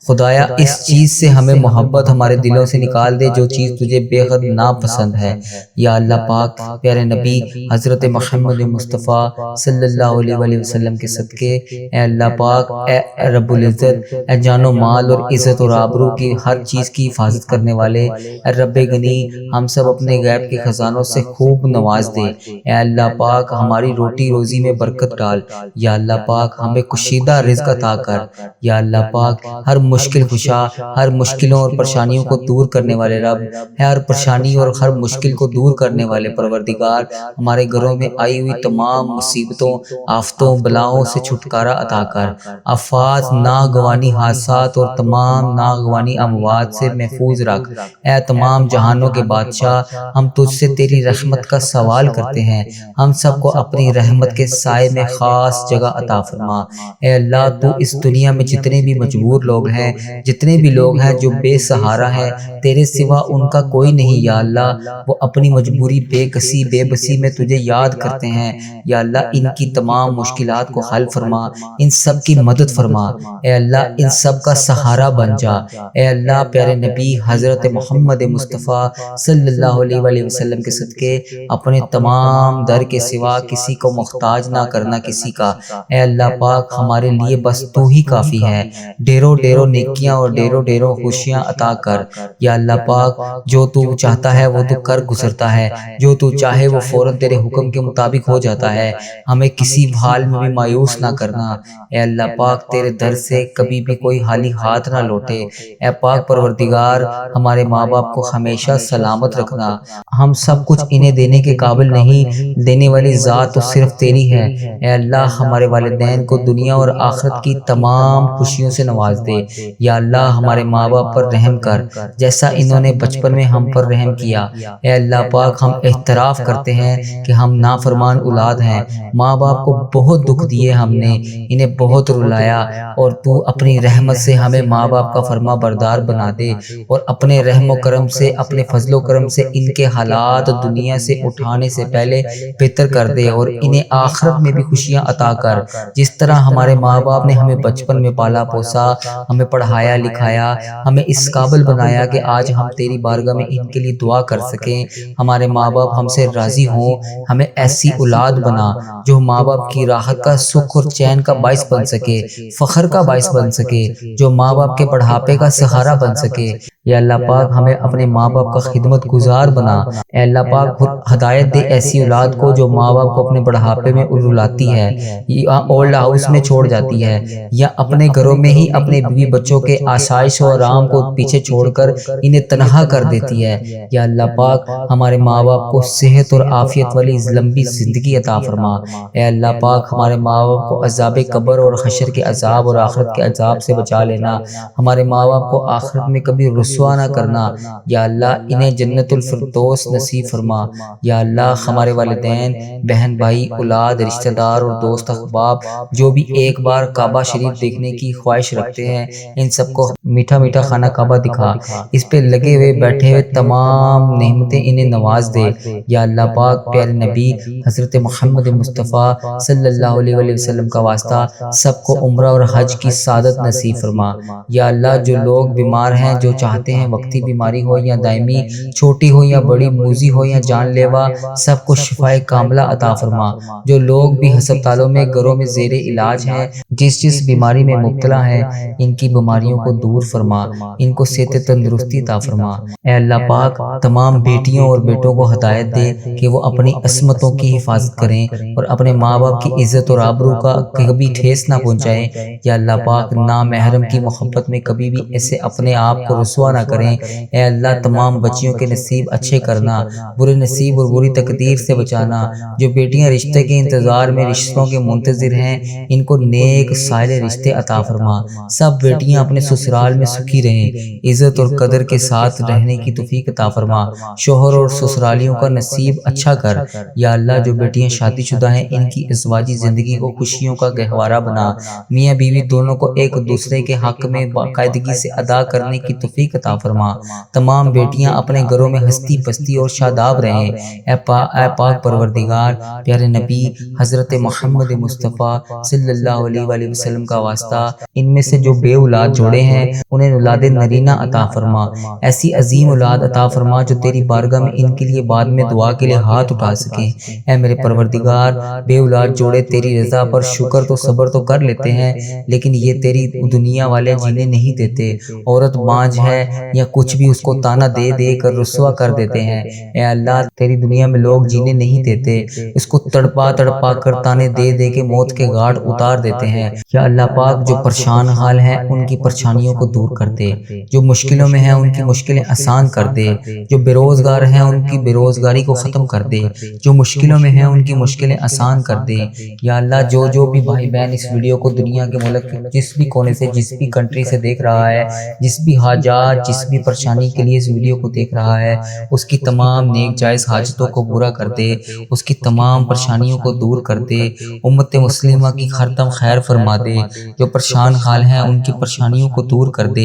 خدایا، اس چیز سے ہمیں محبت ہمارے دلوں سے نکال دے جو چیز تجھے بے حد ناپسند ہے۔ یا اللہ پاک، پیارے نبی حضرت محمد مصطفیٰ صلی اللہ علیہ وآلہ وسلم کے صدقے، اے اللہ پاک، اے رب العزت، اے جان و مال اور عزت اور آبرو کی ہر چیز کی حفاظت کرنے والے، اے رب غنی، ہم سب اپنے غیب کے خزانوں سے خوب نواز دے۔ اے اللہ پاک، ہماری روٹی روزی میں برکت ڈال۔ یا اللہ پاک، ہمیں کشیدہ رزق عطا کر۔ یا اللہ پاک، ہر مشکل کشا، ہر مشکلوں اور پریشانیوں کو دور کرنے والے رب، ہر پریشانی اور ہر مشکل کو دور کرنے والے پروردگار، ہمارے گھروں میں آئی ہوئی تمام مصیبتوں، آفتوں، بلاؤں سے چھٹکارا عطا کر۔ آفات، ناگوانی حادثات اور تمام ناگوانی اموات سے محفوظ رکھ۔ اے تمام جہانوں کے بادشاہ، ہم تجھ سے تیری رحمت کا سوال کرتے ہیں، ہم سب کو اپنی رحمت کے سائے میں خاص جگہ عطا فرما۔ اے اللہ، تو اس دنیا میں جتنے بھی مجبور لوگ ہیں، جتنے بھی لوگ ہیں جو بے سہارا ہیں، تیرے سوا ان کا کوئی نہیں، یا اللہ، وہ اپنی مجبوری، بے کسی، بے بسی میں تجھے یاد کرتے ہیں۔ یا اللہ، ان کی تمام مشکلات کو حل فرما، ان سب کی مدد فرما۔ اے اللہ، ان سب کا سہارا بن جا۔ اے اللہ، پیارے نبی حضرت محمد مصطفیٰ صلی اللہ علیہ وآلہ وسلم کے صدقے، اپنے تمام در کے سوا کسی کو محتاج نہ کرنا کسی کا۔ اے اللہ پاک، ہمارے لیے بس تو ہی کافی ہے۔ ڈھیروں ڈھیروں نیکیاں اور ڈھیروں ڈھیروں خوشیاں عطا کر۔ یا اللہ پاک، جو تو چاہتا ہے وہ تو کر گزرتا ہے، جو تو چاہے وہ فوراً تیرے حکم کے مطابق ہو جاتا ہے۔ ہمیں کسی حال میں بھی مایوس نہ کرنا۔ اے اللہ پاک، تیرے در سے کبھی بھی کوئی خالی ہاتھ نہ لوٹے۔ اے پاک پروردگار، ہمارے ماں باپ کو ہمیشہ سلامت رکھنا۔ ہم سب کچھ انہیں دینے کے قابل نہیں، دینے والی ذات تو صرف تیری ہے۔ اے اللہ، ہمارے والدین کو دنیا اور آخرت کی تمام خوشیوں سے نواز دے۔ یا اللہ، ہمارے ماں باپ پر رحم کر، جیسا انہوں نے بچپن میں ہم پر رحم کیا۔ اے اللہ پاک، ہم اعتراف کرتے ہیں کہ ہم نافرمان اولاد ہیں، ماں باپ کو بہت دکھ دیے ہم نے، انہیں بہت رلایا، اور تو اپنی رحمت سے ہمیں ماں باپ کا فرما بردار بنا دے، اور اپنے رحم و کرم سے، اپنے فضل و کرم سے ان کے حالات دنیا سے اٹھانے سے پہلے بہتر کر دے، اور انہیں آخرت میں بھی خوشیاں عطا کر۔ جس طرح ہمارے ماں باپ نے ہمیں بچپن میں پالا پوسا، ہمیں پڑھایا لکھایا، ہمیں اس قابل بنایا کہ آج ہم تیری بارگاہ میں ان کے لیے دعا کر سکیں، ہمارے ماں باپ ہم سے راضی ہوں، ہمیں ایسی اولاد بنا جو ماں باپ کی راحت کا، سکھ اور چین کا باعث بن سکے، فخر کا باعث بن سکے، جو ماں باپ کے بڑھاپے کا سہارا بن سکے۔ یا اللہ پاک ہمیں اپنے ماں باپ کا خدمت گزار بنا۔ اے اللہ پاک ہدایت دے ایسی اولاد کو جو ماں باپ کو اپنے بڑھاپے میں رلاتی ہے یا اولڈ ہاؤس میں چھوڑ جاتی ہے یا اپنے گھروں میں ہی اپنے بیوی بچوں کے آسائش و آرام کو پیچھے چھوڑ کر انہیں تنہا کر دیتی ہے۔ یا اللہ پاک ہمارے ماں باپ کو صحت اور عافیت والی لمبی زندگی عطا فرما۔ اے اللہ پاک ہمارے ماں باپ کو عذاب قبر اور حشر کے عذاب اور آخرت کے عذاب سے بچا لینا۔ ہمارے ماں باپ کو آخرت میں کبھی رسوا نہ کرنا۔ یا اللہ انہیں جنت الفردوس نصیب فرما۔ یا اللہ ہمارے والدین، بہن بھائی، اولاد، رشتہ دار اور دوست احباب جو بھی ایک بار کعبہ شریف دیکھنے کی خواہش رکھتے ہیں، ان سب کو میٹھا میٹھا خانہ کعبہ دکھا، اس پہ لگے ہوئے بیٹھے ہوئے تمام نعمتیں انہیں نواز دے۔ یا اللہ پاک پیارے نبی حضرت محمد مصطفیٰ صلی اللہ علیہ وآلہ وسلم کا واسطہ سب کو عمرہ اور حج کی سعادت نصیب فرما۔ یا اللہ جو لوگ بیمار ہیں، جو چاہتے ہیں وقتی بیماری ہو یا دائمی، چھوٹی ہو یا بڑی، موذی ہو یا جان لیوا، سب کو شفائے کاملہ عطا فرما۔ جو لوگ بھی ہسپتالوں میں، گھروں میں زیر علاج ہیں، جس بیماری میں مبتلا ہیں، ان کی بیماریوں کو دور فرما، ان کو صحت تندرستی عطا فرما۔ اے اللہ پاک تمام بیٹیوں اور بیٹوں کو ہدایت دے کہ وہ اپنی عصمتوں کی حفاظت کریں اور اپنے ماں باپ کی عزت اور آبرو کا کبھی ٹھیس نہ پہنچائیں۔ یا اللہ پاک نامحرم کی محبت میں کبھی بھی ایسے اپنے آپ کو رسوا نہ کریں۔ اے اللہ تمام بچیوں کے نصیب اچھے کرنا، برے نصیب اور بری تقدیر سے بچانا۔ جو بیٹیاں رشتے کے انتظار میں، رشتوں کے منتظر ہیں، ان کو نیک صالح رشتے عطا فرما۔ سب بیٹیاں اپنے سسرال میں سکھی رہیں، عزت اور قدر کے ساتھ رہنے کی توفیق عطا فرما۔ شوہر اور سسرالیوں کا نصیب اچھا کر۔ یا اللہ جو بیٹیاں شادی شدہ ہیں، ان کی ازواجی زندگی کو خوشیوں کا گہوارہ بنا۔ میاں بیوی دونوں کو ایک دوسرے کے حق میں باقاعدگی سے ادا کرنے کی توفیق عطا فرما۔ تمام بیٹیاں اپنے گھروں میں ہستی پستی اور شاداب رہیں۔ اے پاک پروردگار پیارے نبی حضرت محمد مصطفیٰ صلی اللہ علیہ وآلہ وسلم کا واسطہ ان میں سے جو بے اولاد جوڑے ہیں، انہیں اولاد نرینہ عطا فرما۔ ایسی عظیم اولاد عطا فرما جو تیری بارگاہ میں ان کے لیے بعد میں دعا کے لیے ہاتھ اٹھا سکیں۔ اے میرے پروردگار بے اولاد جوڑے تیری رضا پر شکر تو صبر تو کر لیتے ہیں، لیکن یہ تیری دنیا والے جینے نہیں دیتے۔ عورت بانجھ ہے یا کچھ بھی، اس کو تانا دے دے کر رسوا کر دیتے ہیں۔ اے اللہ تیری دنیا میں لوگ جینے نہیں دیتے، اس کو تڑپا تڑپا کر تانے دے دے کے موت کے گھاٹ اتار دیتے ہیں۔ یا اللہ پاک جو پریشان حال ہیں، ان کی پریشانیوں کو دور کر دے۔ جو مشکلوں میں ہیں، ان کی مشکلیں آسان کر دے۔ جو بے روزگار ہیں، ان کی بے روزگاری کو ختم کر دے۔ جو مشکلوں میں ہیں، ان کی مشکلیں آسان کر دے۔ یا اللہ جو بھی بھائی بہن اس ویڈیو کو دنیا کے ملک کے جس بھی کونے سے، جس بھی کنٹری سے دیکھ رہا ہے، جس بھی حاجات، جس بھی پریشانی کے لیے اس ویڈیو کو دیکھ رہا ہے، اس کی تمام نیک جائز حاجتوں کو پورا کر دے، اس کی تمام پریشانیوں کو دور کر دے۔ امت مسلمہ کی ہردم خیر فرما دے۔ جو پریشان حال ہیں، ان کی پریشانیوں کو دور کر دے۔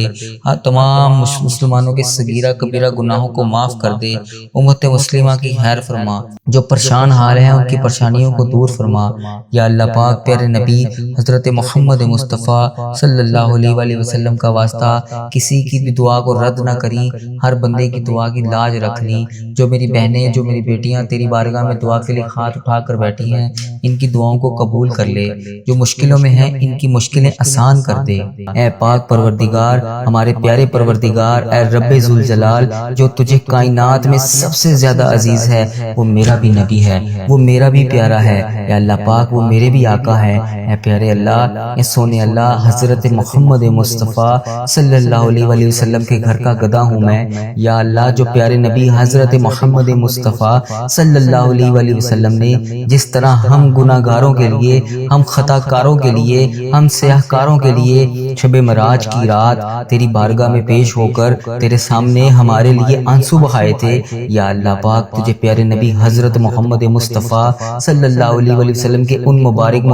تمام مسلمانوں کے صغیرہ کبیرہ گناہوں کو معاف کر دے۔ امت مسلمہ کی خیر فرما۔ جو پریشان حال ہیں، ان کی پریشانیوں کو دور فرما۔ یا اللہ پاک پیارے نبی حضرت محمد مصطفیٰ صلی اللہ علیہ وآلہ وسلم کا واسطہ کسی کی بھی دعا کو رد نہ کری، ہر بندے کی دعا کی لاج رکھ لی۔ جو میری بہنیں، جو میری بیٹیاں تیری بارگاہ میں دعا کے لیے ہاتھ اٹھا کر بیٹھی ہیں، ان کی دعاؤں کو قبول کر لے۔ جو مشکلوں میں ہیں، ان کی مشکلیں آسان کر دے۔ اے پاک پروردگار، ہمارے پیارے پروردگار، اے رب ذوالجلال، جو تجھے کائنات میں سب سے زیادہ عزیز ہے، وہ میرا بھی نبی ہے، وہ میرا بھی پیارا ہے۔ اے اللہ پاک وہ میرے بھی آقا ہے۔ اے پیارے اللہ، اے سونے اللہ، حضرت محمد مصطفیٰ صلی اللہ علیہ وآلہ وسلم کے گھر کا گدھا ہوں میں۔ یا اللہ جو پیارے نبی حضرت محمد مصطفیٰ صلی اللہ علیہ وآلہ وسلم نے جس طرح ہم گناہ گاروں کے لیے، ہم خطا کاروں کے لیے، ہم سیاہ کاروں کے لیے شب معراج کی رات تیری بارگاہ میں پیش ہو کر تیرے سامنے ہمارے لیے آنسو بہائے تھے، یا اللہ پاک تجھے پیارے نبی حضرت محمد مصطفیٰ صلی اللہ علیہ وآلہ وسلم کے ان مبارک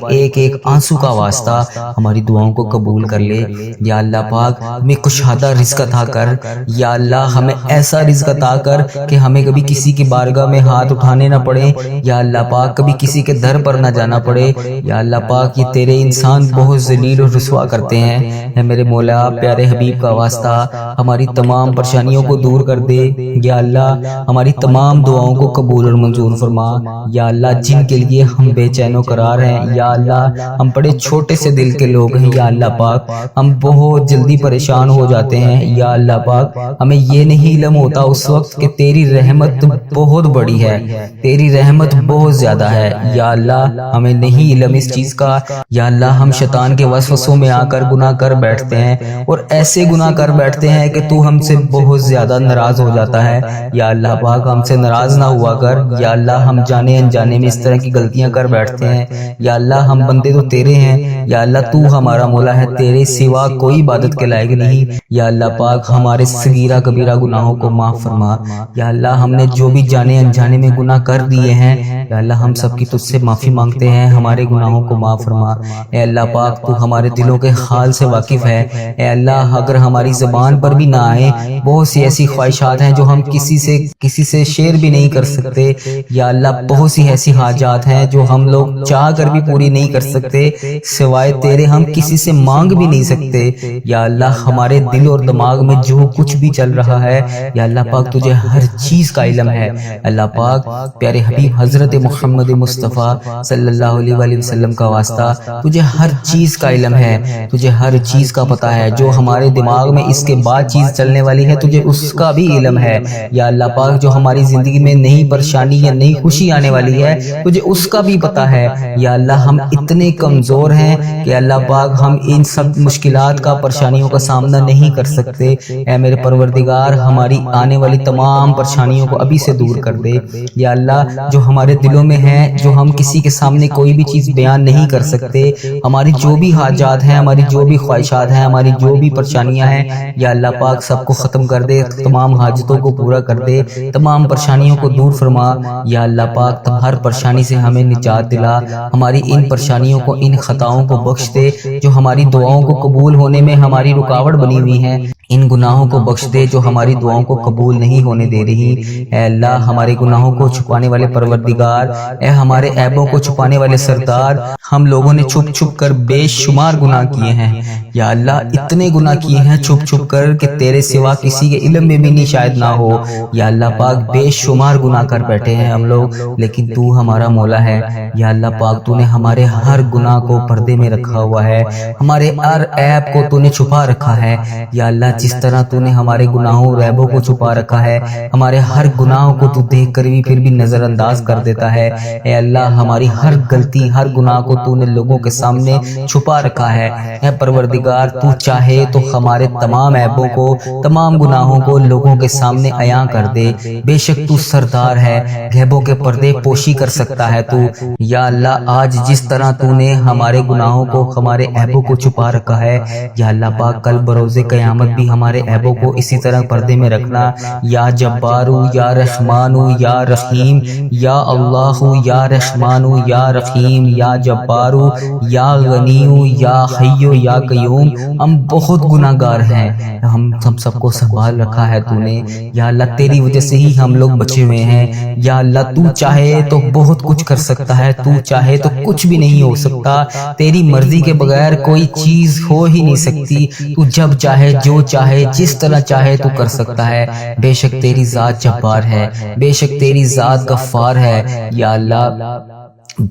ایک ایک آنسو کا واسطہ ہماری دعاؤں کو قبول کر لے۔ یا اللہ پاک ہمیں کشادہ رزق عطا کر۔ یا اللہ ہمیں ایسا رزق عطا کر کہ ہمیں کبھی کسی کی بارگاہ میں ہاتھ اٹھانے نہ پڑے۔ یا اللہ پاک کبھی کسی کے در پر نہ جانا پڑے۔ یا اللہ پاک یہ تیرے انسان بہت ذلیل اور رسوا کرتے ہیں، اے میرے مولا پیارے حبیب کا واسطہ ہماری تمام پریشانیوں کو دور کر دے۔ یا اللہ ہماری تمام دعاؤں کو قبول اور منظور فرما۔ یا اللہ جن کے لیے ہم بے چین و قرار ہیں، یا اللہ ہم بڑے چھوٹے سے دل کے لوگ ہیں، یا اللہ پاک ہم بہت جلدی پریشان ہو جاتے ہیں، یا اللہ پاک ہمیں یہ نہیں علم ہوتا اس وقت کہ تیری رحمت بہت بڑی ہے، تیری رحمت بہت زیادہ ہے۔ یا اللہ ہمیں نہیں علم اس چیز کا۔ یا اللہ ہم شیطان کے وسوسوں میں آ کر گناہ کر بیٹھتے ہیں، اور ایسے گناہ کر بیٹھتے ہیں کہ تو ہم سے بہت زیادہ ناراض ہو جاتا ہے۔ یا اللہ پاک ہم سے ناراض نہ ہوا کر۔ یا اللہ ہم جانے انجانے میں اس طرح کی غلطیاں کر بیٹھتے ہیں، یا اللہ ہم بندے تو تیرے ہیں، یا اللہ تو ہمارا مولا ہے، تیرے سوا کوئی عبادت کے لائق نہیں۔ یا اللہ پاک ہمارے صغیرہ کبیرہ گناہوں کو معاف فرما۔ یا اللہ ہم نے جو بھی جانے انجانے میں گناہ کر دیے ہیں، یا اللہ ہم سب کی تجھ سے معافی مانگتے ہیں، ہمارے گناہوں کو معاف فرما۔ اے اللہ پاک تو ہمارے دلوں کے حال سے واقف ہے۔ اے اللہ اگر ہماری زبان پر بھی نہ آئے، بہت سی ایسی خواہشات ہیں جو ہم کسی سے شیئر بھی نہیں کر سکتے، یا اللہ بہت سی ایسی حاجات ہیں جو ہم لوگ چاہ کر بھی پوری نہیں کر سکتے، سوائے تیرے ہم کسی سے مانگ بھی نہیں سکتے۔ یا اللہ ہمارے دل اور دماغ میں جو کچھ بھی چل رہا ہے، یا اللہ پاک تجھے ہر چیز کا علم ہے۔ اللہ پاک پیارے حبیب حضرت محمد مصطفیٰ صلی اللہ علیہ وآلہ وسلم کا واسطہ تجھے ہر چیز کا علم ہے، تجھے ہر چیز کا پتہ ہے، جو ہمارے دماغ میں اس کے بعد چیز چلنے والی ہے تجھے اس کا بھی علم ہے۔ یا اللہ پاک جو ہماری زندگی میں نئی پریشانی یا نئی خوشی آنے والی ہے تجھے اس کا بھی پتہ ہے۔ یا اللہ ہم اتنے کمزور ہیں کہ اللہ پاک ہم ان سب مشکلات کا پریشانیوں کا سامنا نہیں کر سکتے۔ اے میرے پروردگار ہماری آنے والی تمام پریشانیوں کو ابھی سے دور کر دے۔ یا اللہ جو ہمارے دلوں میں ہے، جو ہم کسی کے سامنے کوئی بھی چیز بیان نہیں کر سکتے، ہماری جو بھی حاجات ہیں، ہماری جو بھی خواہشات ہیں، ہماری جو بھی پریشانیاں ہیں، یا اللہ پاک سب کو ختم کر دے، تمام حاجتوں کو پورا کر دے، تمام پریشانیوں کو دور فرما۔ یا اللہ پاک تم ہر پریشانی سے ہمیں نجات دلا، ہماری ان پریشانیوں کو، ان خطاؤں کو بخش دے جو ہماری دعاؤں کو قبول ہونے میں ہماری رکاوٹ بنی ہوئی ہیں، ان گناہوں کو بخش دے جو ہماری دعاؤں کو قبول نہیں ہونے دے رہی۔ اے اللہ ہمارے گناہوں کو چھپانے والے پروردگار، اے ہمارے عیبوں کو چھپانے والے سردار، ہم لوگوں نے چھپ چھپ کر بے شمار گناہ کیے ہیں۔ یا اللہ اتنے گناہ کیے ہیں چھپ چھپ کر کہ تیرے سوا کسی کے علم میں بھی نہیں شاید نہ ہو۔ یا اللہ پاک بے شمار گناہ کر بیٹھے ہیں ہم لوگ، لیکن تو ہمارا مولا ہے۔ یا اللہ پاک تو نے ہمارے ہر گناہ کو پردے میں رکھا ہوا ہے، ہمارے ہر عیب کو تو نے چھپا رکھا ہے۔ یا اللہ جس طرح تو نے ہمارے گناہوں اور عیبوں کو چھپا رکھا ہے، ہمارے ہر گناہوں کو تو دیکھ کر بھی پھر بھی نظر انداز کر دیتا ہے۔ اے اللہ ہماری ہر غلطی، ہر گناہ کو تو نے لوگوں کے سامنے چھپا رکھا ہے۔ اے پروردگار تو چاہے تو ہمارے تمام عیبوں کو، تمام گناہوں کو لوگوں کے سامنے عیاں کر دے۔ بے شک تو سردار ہے، غیبوں کے پردے پوشی کر سکتا ہے تو۔ یا اللہ آج جس طرح تو نے ہمارے گناہوں کو، ہمارے عیبوں کو چھپا رکھا ہے، یا اللہ پاک کل بروز قیامت بھی ہمارے عیبوں کو اسی طرح پردے میں رکھنا۔ یا جبارو یا رحمانو یا رحیم، یا اللہ یا رحمانو یا رحیم، یا جبارو یا غنیو یا حیو یا قیوم۔ ہم بہت گناہ گار ہیں، ہم سب کو سنبھال رکھا ہے تو نے۔ یا اللہ تیری وجہ سے ہی ہم لوگ بچے ہوئے ہیں۔ یا اللہ تو چاہے تو بہت کچھ کر سکتا ہے، تو چاہے تو کچھ بھی نہیں ہو سکتا، تیری مرضی کے بغیر کوئی چیز ہو ہی نہیں سکتی۔ تو جب چاہے، جو چاہے، جس طرح چاہے تو کر سکتا ہے۔ بے شک تیری ذات جبار ہے، بے شک تیری ذات غفار ہے۔ یا اللہ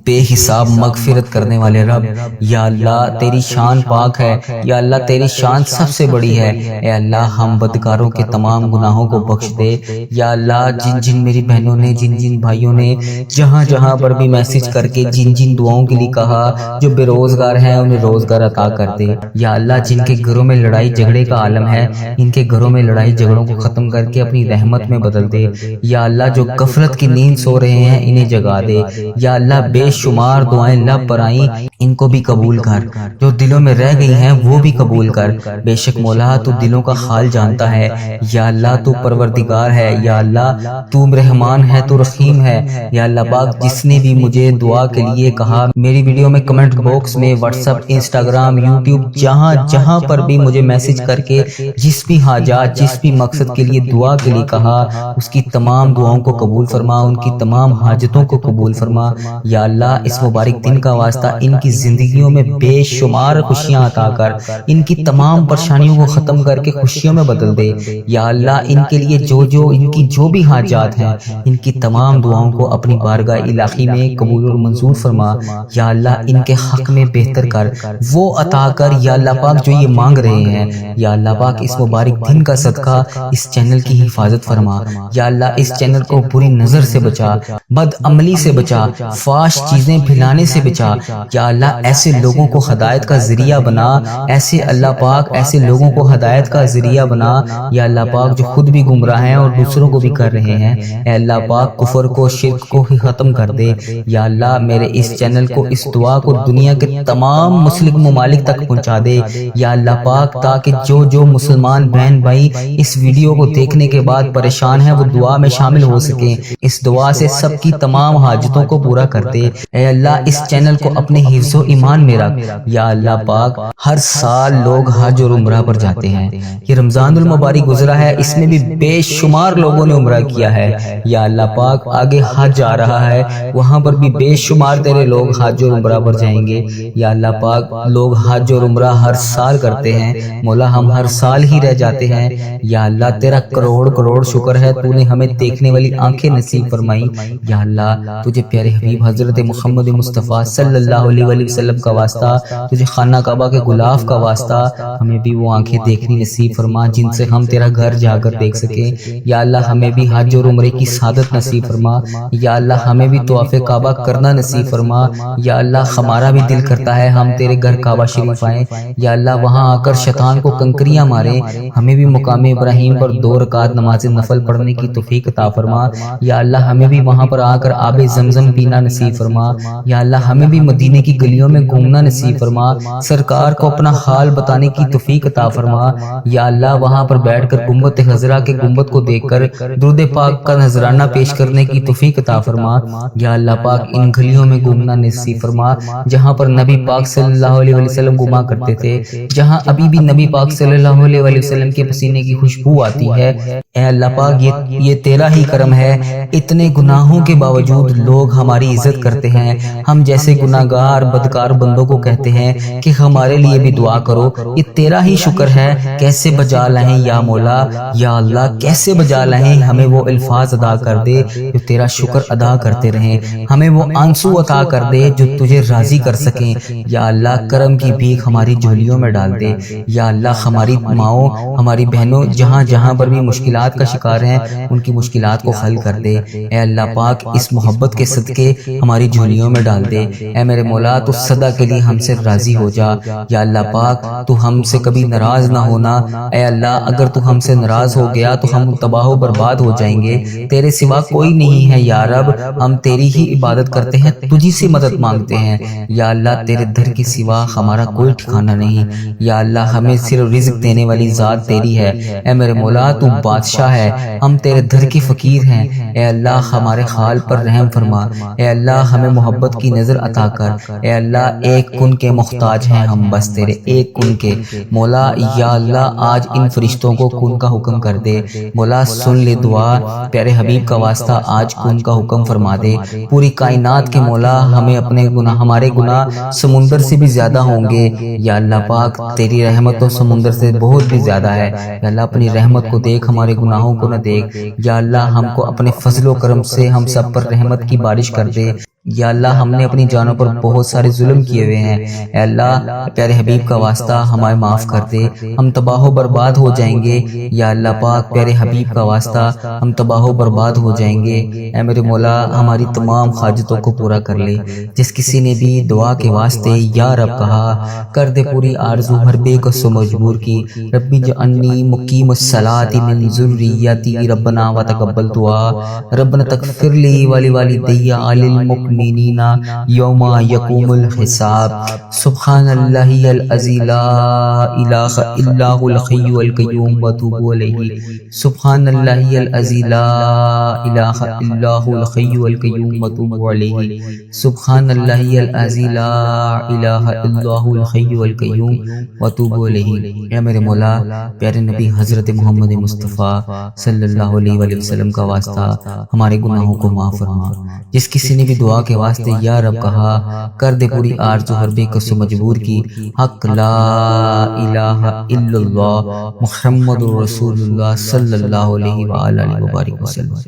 بے حساب مغفرت کرنے والے رب، یا اللہ تیری شان پاک ہے، یا اللہ تیری شان سب سے بڑی ہے۔ اے اللہ ہم بدکاروں کے تمام گناہوں کو بخش دے۔ یا اللہ جن جن میری بہنوں نے، جن جن بھائیوں نے جہاں جہاں پر بھی میسج کر کے جن جن دعاؤں کے لیے کہا، جو بے روزگار ہیں انہیں روزگار عطا کر دے۔ یا اللہ جن کے گھروں میں لڑائی جھگڑے کا عالم ہے، ان کے گھروں میں لڑائی جھگڑوں کو ختم کر کے اپنی رحمت میں بدل دے۔ یا اللہ جو غفلت کی نیند سو رہے ہیں انہیں جگا دے۔ یا اللہ بے شمار دعائیں لب پر آئیں، ان کو بھی قبول کر، جو دلوں میں رہ گئی ہیں وہ بھی قبول کر۔ بے شک مولا تو دلوں کا حال جانتا ہے۔ یا اللہ تو پروردگار ہے، یا اللہ تو رحمان ہے، تو رحیم ہے۔ یا اللہ پاک جس نے بھی مجھے دعا کے لیے کہا، میری ویڈیو میں کمنٹ باکس میں، واٹس ایپ، انسٹاگرام، یوٹیوب، جہاں جہاں پر بھی مجھے میسج کر کے جس بھی حاجات، جس بھی مقصد کے لیے دعا کے لیے کہا، اس کی تمام دعاؤں کو قبول فرما، ان کی تمام حاجتوں کو قبول فرما۔ یا یا اللہ اس مبارک دن کا واسطہ ان کی زندگیوں میں بے شمار خوشیاں عطا کر، ان کی تمام پریشانیوں کو ختم کر کے خوشیوں میں بدل دے۔ یا اللہ ان کے لیے ان کی جو بھی حاجات ہیں، ان کی تمام دعاؤں کو اپنی بارگاہ الہی میں قبول اور منظور فرما۔ یا اللہ ان کے حق میں بہتر کر، وہ عطا کر یا اللہ پاک جو یہ مانگ رہے ہیں۔ یا اللہ پاک اس مبارک دن کا صدقہ اس چینل کی حفاظت فرما۔ یا اللہ اس چینل کو بری نظر سے بچا، بد عملی سے بچا، فحش چیزیں پھیلانے سے بچا۔ یا اللہ ایسے لوگوں کو ہدایت کا ذریعہ بنا، ایسے اللہ پاک ایسے لوگوں کو ہدایت کا ذریعہ بنا یا اللہ پاک جو خود بھی گمراہ ہیں اور دوسروں کو بھی کر رہے ہیں۔ اے اللہ پاک کفر کو، شرک کو ہی ختم کر دے۔ یا اللہ میرے اس چینل کو، اس دعا کو دنیا کے تمام مسلم ممالک تک پہنچا دے یا اللہ پاک، تاکہ جو مسلمان بہن بھائی اس ویڈیو کو دیکھنے کے بعد پریشان ہیں وہ دعا میں شامل ہو سکیں۔ اس دعا سے سب کی تمام حاجتوں کو پورا کر دے۔ اے اللہ اس چینل کو اپنے حفظ و ایمان میں رکھ۔ یا اللہ پاک ہر سال لوگ حج اور عمرہ پر جاتے ہیں، یہ رمضان المبارک گزرا ہے، اس میں بھی بے شمار لوگوں نے عمرہ کیا ہے۔ یا اللہ پاک آگے حج آ رہا ہے، وہاں پر بھی بے شمار تیرے لوگ حج اور عمرہ پر جائیں گے۔ یا اللہ پاک لوگ حج اور عمرہ ہر سال کرتے ہیں، مولا ہم ہر سال ہی رہ جاتے ہیں۔ یا اللہ تیرا کروڑ کروڑ شکر ہے، تو نے ہمیں دیکھنے والی آنکھیں نصیب فرمائی۔ یا اللہ تجھے پیارے حبیب حضرت محمد مصطفیٰ صلی اللہ علیہ وآلہ وسلم کا واسطہ، تجھے خانہ کعبہ کے غلاف کا واسطہ، ہمیں بھی وہ آنکھیں دیکھنی نصیب فرما جن سے ہم تیرا گھر جا کر دیکھ سکیں۔ یا اللہ ہمیں بھی حج اور عمرے کی سعادت نصیب فرما۔ یا اللہ ہمیں بھی طواف کعبہ کرنا نصیب فرما۔ یا اللہ ہمارا بھی دل کرتا ہے ہم تیرے گھر کعبہ شریف آئیں۔ یا اللہ وہاں آ کر شیطان کو کنکریاں ماریں، ہمیں بھی مقام ابراہیم پر 2 رکعت نماز نفل پڑھنے کی توفیق عطا فرما۔ یا اللہ ہمیں بھی وہاں پر آ کر آب زمزم پینا نصیب فرما۔ یا اللہ ہمیں بھی مدینے کی گلیوں میں گھومنا نصیب فرما، سرکار کو اپنا حال بتانے کی توفیق عطا فرما۔ یا اللہ وہاں پر بیٹھ کر گنبد خضرا کے گنبد کو دیکھ کر درود پاک کا نذرانہ پیش کرنے کی توفیق عطا فرما۔ یا اللہ پاک ان گلیوں میں گھومنا نصیب فرما جہاں پر نبی پاک صلی اللہ علیہ وسلم گھوما کرتے تھے، جہاں ابھی بھی نبی پاک صلی اللہ علیہ وسلم کے پسینے کی خوشبو آتی ہے۔ اے اللہ پاک یہ تیرا ہی کرم ہے، اتنے گناہوں کے باوجود لوگ ہماری عزت کرتے ہیں، ہم جیسے گناہگار بدکار بندوں کو کہتے ہیں کہ ہمارے لیے بھی دعا کرو۔ یہ تیرا ہی شکر ہے، کیسے بجا لائیں یا مولا، یا اللہ کیسے بجا لائیں، ہمیں وہ الفاظ ادا کر دے جو تیرا شکر ادا کرتے رہیں، ہمیں وہ آنسو عطا کر دے جو تجھے راضی کر سکیں۔ یا اللہ کرم کی بھیک ہماری جھولیوں میں ڈال دے۔ یا اللہ ہماری ماؤں، ہماری بہنوں جہاں پر بھی مشکلات کا شکار ہیں، ان کی مشکلات کو حل کر دے۔ اے اللہ پاک اس محبت کے صدقے ہماری جھولیوں میں ڈال دے۔ اے میرے مولا تو سدا کے لیے ہم سے راضی ہو جا۔ یا اللہ پاک تو ہم سے کبھی ناراض نہ ہونا۔ اے اللہ اگر تو ہم سے ناراض ہو گیا تو ہم تباہ و برباد ہو جائیں گے، تیرے سوا کوئی نہیں ہے یا رب، ہم تیری ہی عبادت کرتے ہیں، تجھی سے مدد مانگتے ہیں۔ یا اللہ تیرے در کے سوا ہمارا کوئی ٹھکانہ نہیں۔ یا اللہ ہمیں صرف رزق دینے والی ذات تیری ہے۔ اے میرے مولا تو بادشاہ ہے، ہم تیرے در کے فقیر ہیں۔ اے اللہ ہمارے حال پر رحم فرما۔ اے اللہ ہمیں محبت کی نظر عطا کر۔ اے اللہ ایک کن کے محتاج ہیں ہم، بس تیرے ایک کن کے مولا۔ یا اللہ آج ان فرشتوں کو کن کا حکم کر دے مولا، سن لے دعا، پیارے حبیب کا واسطہ آج کن کا حکم فرما دے۔ پوری کائنات کے مولا ہمیں ہمارے گناہ سمندر سے بھی زیادہ ہوں گے، یا اللہ پاک تیری رحمت تو سمندر سے بہت بھی زیادہ ہے۔ یا اللہ اپنی رحمت کو دیکھ، ہمارے گناہوں کو نہ دیکھ۔ یا اللہ ہم کو اپنے فضل و کرم سے ہم سب پر رحمت کی بارش کر دے۔ یا اللہ ہم نے اپنی جانوں پر بہت سارے ظلم کیے ہوئے ہیں، اے اللہ پیارے حبیب کا واسطہ ہمیں معاف کر دے، ہم تباہ و برباد ہو جائیں گے۔ یا اللہ پاک پیارے حبیب کا واسطہ ہم تباہ و برباد ہو جائیں گے۔ اے میرے مولا ہماری تمام حاجتوں کو پورا کر لے۔ جس کسی نے بھی دعا کے واسطے یا رب کہا، کر دے پوری آرزو ہر بے کس و مجبور کی۔ ربی جعلنی مقیم الصلاۃ من ذریتی ربنا وتقبل دعا، ربنا تغفر لی ولوالدی وللمؤمنین یوم یقوم الحساب۔ سبحان اللہ العظیم لا الہ الا هو الحی القیوم واتوب الیہ۔ سبحان اللہ العظیم لا الہ الا هو الحی القیوم واتوب الیہ۔ سبحان اللہ العظیم لا الہ الا هو الحی القیوم واتوب الیہ۔ اے میرے مولا پیارے نبی حضرت محمد مصطفیٰ صلی اللہ علیہ وسلم کا واسطہ ہمارے گناہوں کو معاف فرما۔ جس کسی نے بھی دعا دعا کے واسطے یا رب کہا، کر دے پوری آرزو ہر بے کس و مجبور کی، حق لا الہ الا اللہ محمد رسول اللہ صلی اللہ علیہ وآلہ وبارک وسلم۔